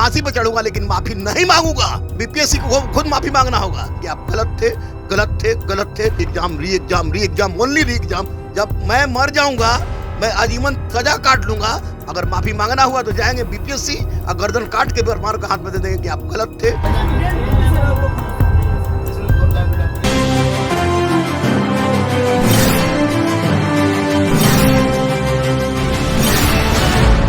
फांसी पर चढ़ूंगा लेकिन माफी नहीं मांगूंगा। बीपीएससी को खुद माफी मांगना होगा कि आप गलत थे, गलत थे, गलत थे। एग्जाम, री एग्जाम, री एग्जाम, ओनली री एग्जाम। जब मैं मर जाऊंगा मैं आजीवन सजा काट लूंगा। अगर माफी मांगना हुआ तो जाएंगे बीपीएससी और गर्दन काट के परमार का हाथ में दे देंगे कि आप गलत थे।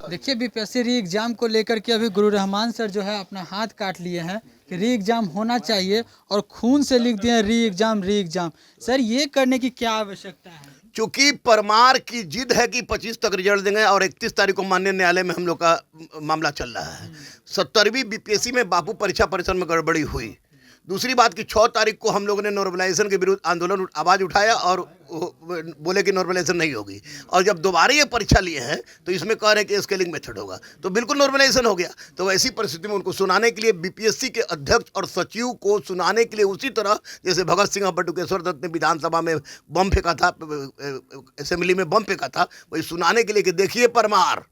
देखिए, बीपीएससी री एग्ज़ाम को लेकर के अभी गुरु रहमान सर जो है अपना हाथ काट लिए हैं कि री एग्ज़ाम होना चाहिए और खून से लिख दिए री एग्ज़ाम, री एग्ज़ाम। सर, ये करने की क्या आवश्यकता है? चूंकि परमार की जिद है कि 25 तक रिजल्ट देंगे और 31 तारीख को माननीय न्यायालय में हम लोग का मामला चल रहा है। 70वीं बीपीएससी में बापू परीक्षा परिसर में गड़बड़ी हुई। दूसरी बात कि 6 तारीख को हम लोगों ने नॉर्मलाइजेशन के विरुद्ध आंदोलन आवाज़ उठाया और बोले कि नॉर्मलाइजेशन नहीं होगी। और जब दोबारा ये परीक्षा लिए हैं तो इसमें कह रहे हैं कि स्केलिंग मेथड होगा, तो बिल्कुल नॉर्मलाइजेशन हो गया। तो ऐसी परिस्थिति में उनको सुनाने के लिए बीपीएससी के अध्यक्ष और सचिव को सुनाने के लिए उसी तरह जैसे भगत सिंह बटुकेश्वर दत्त ने विधानसभा में बम फेंका था, असेंबली में बम फेंका था, वही सुनाने के लिए कि देखिए परमार,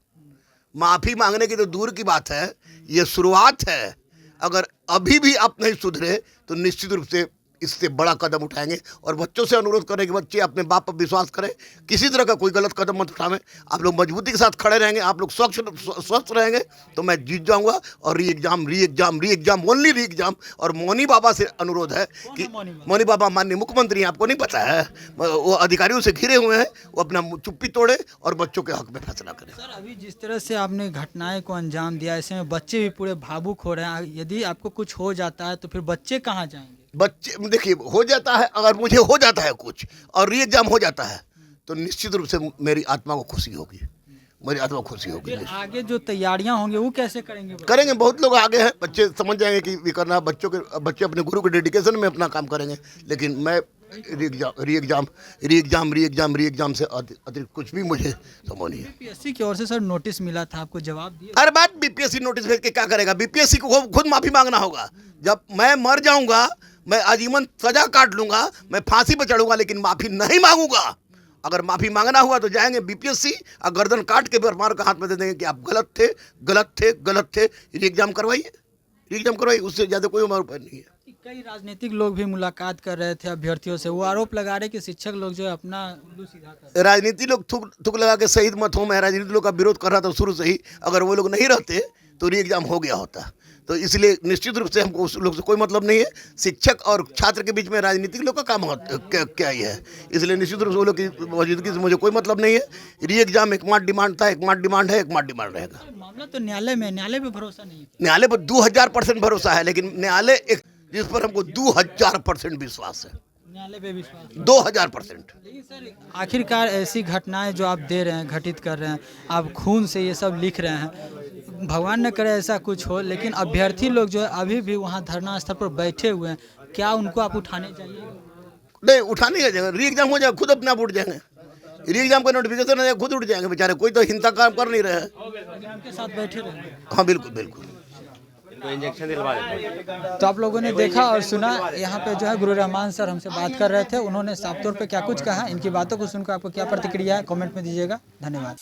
माफ़ी मांगने की तो दूर की बात है, ये शुरुआत है। अगर अभी भी आप नहीं सुधरे तो निश्चित रूप से इससे बड़ा कदम उठाएंगे। और बच्चों से अनुरोध करें कि बच्चे अपने बाप पर विश्वास करें, किसी तरह का कोई गलत कदम मत उठाएं। आप लोग मजबूती के साथ खड़े रहेंगे, आप लोग स्वस्थ रहेंगे तो मैं जीत जाऊंगा। और री एग्जाम, री एग्जाम, री एग्जाम, ओनली री एग्जाम। और मौनी बाबा से अनुरोध है कि मौनी बाबा माननीय मुख्यमंत्री हैं, आपको नहीं पता है, वो अधिकारियों से घिरे हुए हैं, वो अपना चुप्पी तोड़े और बच्चों के हक में फैसला करें। सर, अभी जिस तरह से आपने घटनाएं को अंजाम दिया, ऐसे में बच्चे भी पूरे भावुक हो रहे हैं। यदि आपको कुछ हो जाता है तो फिर बच्चे कहाँ जाएंगे? बच्चे देखिए, हो जाता है, अगर मुझे हो जाता है कुछ और री एग्जाम हो जाता है तो निश्चित रूप से मेरी आत्मा को खुशी होगी, मेरी आत्मा को खुशी होगी। फिर आगे जो तैयारियां होंगी वो कैसे करेंगे? करेंगे, बहुत लोग आगे हैं, बच्चे समझ जाएंगे कि ये करना, बच्चे अपने गुरु के डेडिकेशन में अपना काम करेंगे। लेकिन मैं री एग्जाम, री एग्जाम से अतिरिक्त कुछ भी मुझे संभव नहीं है। बीपीएससी की ओर से सर नोटिस मिला था, आपको जवाब दिए? हर बात बीपीएससी नोटिस भेज के क्या करेगा? बीपीएससी को खुद माफी मांगना होगा। जब मैं मर जाऊंगा मैं आजीवन सजा काट लूंगा, मैं फांसी पर चढ़ूंगा लेकिन माफी नहीं मांगूंगा। अगर माफी मांगना हुआ तो जाएंगे बीपीएससी और गर्दन काट के परमार का हाथ में दे देंगे कि आप गलत थे, गलत थे, गलत थे। री एग्जाम करवाइए, री एग्जाम करवाइए, उससे ज्यादा कोई उम्र उपाय नहीं है। कई राजनीतिक लोग भी मुलाकात कर रहे थे अभ्यर्थियों से, वो आरोप लगा रहे कि शिक्षक लोग जो है अपना उल्लू सीधा कर रहे हैं। राजनीति लोग थूक लगा के शहीद मत हो। मैं राजनीति लोग का विरोध कर रहा था शुरू से ही। अगर वो लोग नहीं रहते तो री एग्जाम हो गया होता। तो इसलिए निश्चित रूप से हमको उस लोग से कोई मतलब नहीं है। शिक्षक और छात्र के बीच में राजनीतिक लोग का काम क्या ही है। इसलिए निश्चित रूप से वो लोग की मौजूदगी से मुझे कोई मतलब नहीं है। री एग्जाम एकमात्र डिमांड था, एकमात्र डिमांड है, एकमात्र डिमांड रहेगा। मामला तो न्यायालय में, न्यायालय पे भरोसा नहीं है? न्यायालय पर 2000% भरोसा है, लेकिन न्यायालय एक जिस पर हमको 2000% विश्वास है, न्यायालय पे विश्वास 2000%। लेकिन सर, आखिरकार ऐसी घटनाएं जो आप दे रहे हैं, घटित कर रहे हैं, आप खून से ये सब लिख रहे हैं, भगवान न करे ऐसा कुछ हो, लेकिन अभ्यर्थी लोग जो है अभी भी वहाँ धरना स्थल पर बैठे हुए हैं, क्या उनको आप उठाने चाहिए? नहीं, उठाने का जाएगा, री एग्जाम हो जाएगा, खुद अपने आप उठ जाएंगे। री एग्जाम का नोटिफिकेशन है, खुद उठ जाएंगे बेचारे, कोई तो हिंसा काम कर नहीं रहे हैं। एग्जाम के साथ बैठे रहेंगे? हाँ बिल्कुल बिल्कुल। इंजेक्शन दिलवा देते। तो आप लोगों ने देखा और सुना, यहाँ पे जो है गुरु रहमान सर हमसे बात कर रहे थे। उन्होंने साफ तौर पे क्या कुछ कहा, इनकी बातों को सुनकर आपको क्या प्रतिक्रिया है कमेंट में दीजिएगा। धन्यवाद।